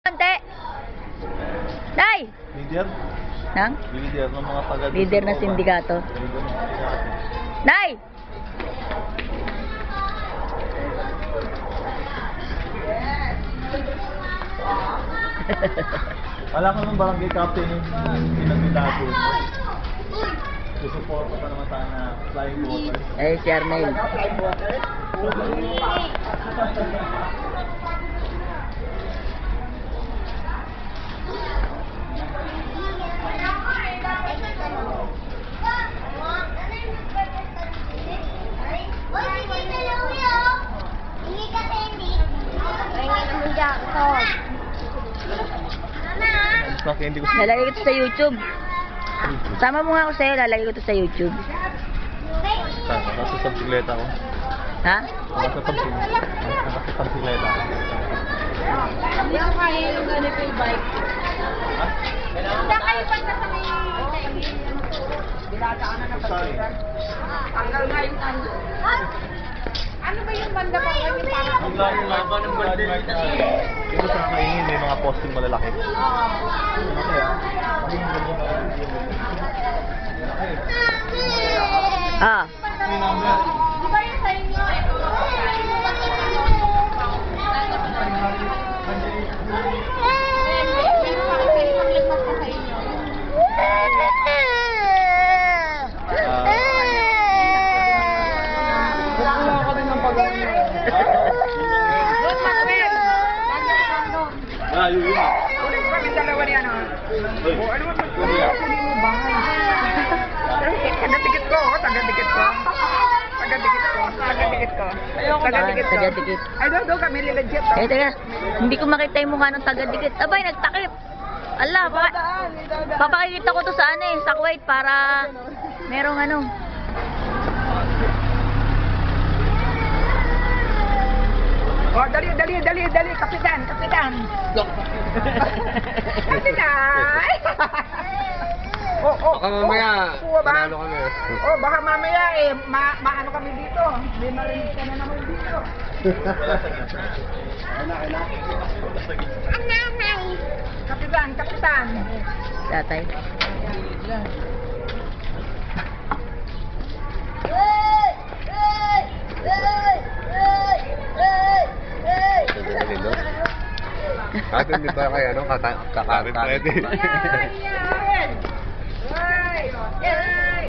Konti. Day! Leader? Nang? Leader ng mga taga... Leader na sindikato. Leader ng sindikato. Day! Wala ka ng barangay captain yung pinagbilado. Susuporta pa naman sana flying water. Eh, si Arnel. Bakit hindi ko Lalagay ko ito sa YouTube. Sama mo nga ako sa'yo, lalagay ko ito sa YouTube. nasa sabsikleta ko. Ha? Nasa sabsikleta ko. Hindi ko kaya yung ganito yung bike. Hindi kayo pa sa Dilata ka na ng pagkita. Tanggal nga yung tanda. Ano ba yung banda pa? Yung parang... Ang lalo laban ng banda. Dito sa kaingin may mga posting malalaki. Ano kaya? Ah. Di ba yung sa inyo? Meron pa kasi yung lipas pa sa inyo. Wala ka din ng pag-uwi. Doon, Manuel! Yun yun. Ulit kami dalawa niya, no? O, ano ba kunin mo bahay? Taga-dikit ko, taga-dikit ko. Taga-dikit ko, taga-dikit ko. Taga-dikit ko. Taga-dikit. Ay, doon kami legit. Eh, teka. Hindi ko makita yung mukha ng taga-dikit. Abay, nagtakip. Ala, papakikita ko to sa ano eh, sa Kuwait para merong ano. Oh, dali, kapitan. Kapitan! Baka mamaya, Oo ba? panalo kami. Oh, baka mamaya eh, maano kami dito. Hindi marinig ka na naman dito. Kapitan. Tatay. Kahit hindi pa kaya ano, kakarin pwede. Yan! Ay!